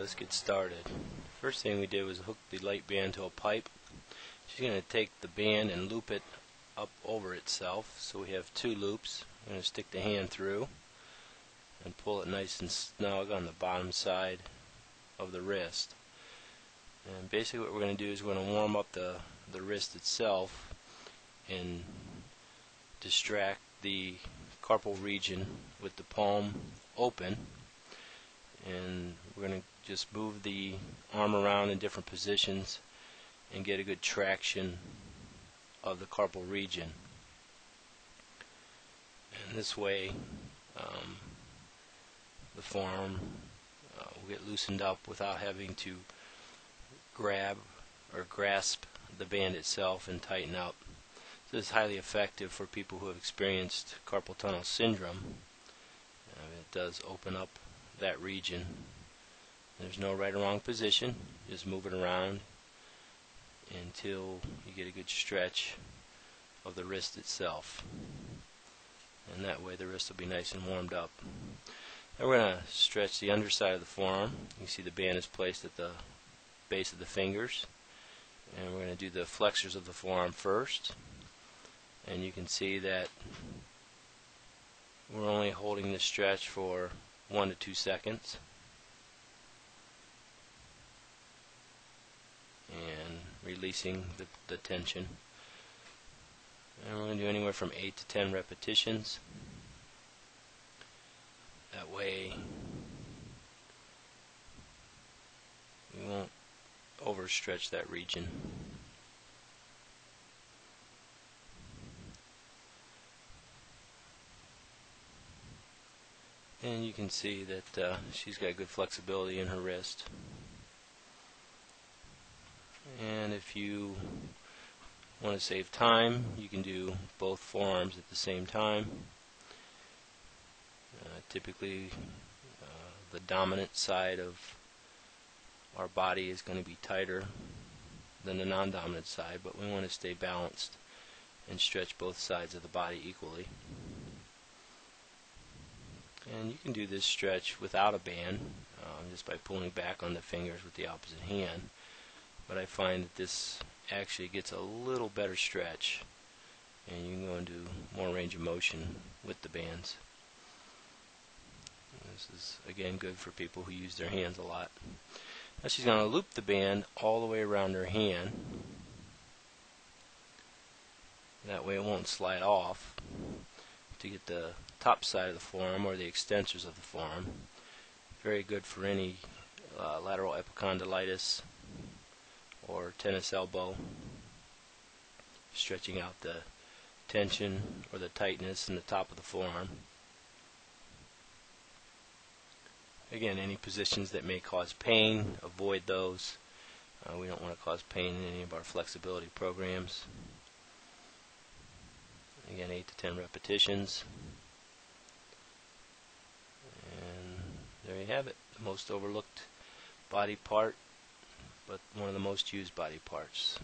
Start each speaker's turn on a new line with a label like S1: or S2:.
S1: let's get started. First thing we did was hook the light band to a pipe. She's going to take the band and loop it up over itself. So we have two loops. I'm going to stick the hand through and pull it nice and snug on the bottom side of the wrist. And basically what we're going to do is we're going to warm up the wrist itself and distract the carpal region with the palm open. And we're going to just move the arm around in different positions and get a good traction of the carpal region. And this way the forearm will get loosened up without having to grab or grasp the band itself and tighten up. This is highly effective for people who have experienced carpal tunnel syndrome. It does open up that region. There's no right or wrong position. Just move it around until you get a good stretch of the wrist itself. And that way the wrist will be nice and warmed up. Now we're going to stretch the underside of the forearm. You can see the band is placed at the base of the fingers. And we're going to do the flexors of the forearm first. And you can see that we're only holding this stretch for 1 to 2 seconds. And releasing the tension. And we're going to do anywhere from 8 to 10 repetitions. That way we won't overstretch that region. And you can see that she's got good flexibility in her wrist. And if you want to save time, you can do both forearms at the same time. Typically the dominant side of our body is going to be tighter than the non-dominant side, but we want to stay balanced and stretch both sides of the body equally. And you can do this stretch without a band, just by pulling back on the fingers with the opposite hand. But I find that this actually gets a little better stretch, and you can go into more range of motion with the bands. This is again good for people who use their hands a lot. Now she's going to loop the band all the way around her hand. That way it won't slide off. To get the top side of the forearm or the extensors of the forearm. Very good for any lateral epicondylitis or tennis elbow. Stretching out the tension or the tightness in the top of the forearm. Again, any positions that may cause pain, avoid those. We don't want to cause pain in any of our flexibility programs. Again, 8 to 10 repetitions. And there you have it. The most overlooked body part, but one of the most used body parts.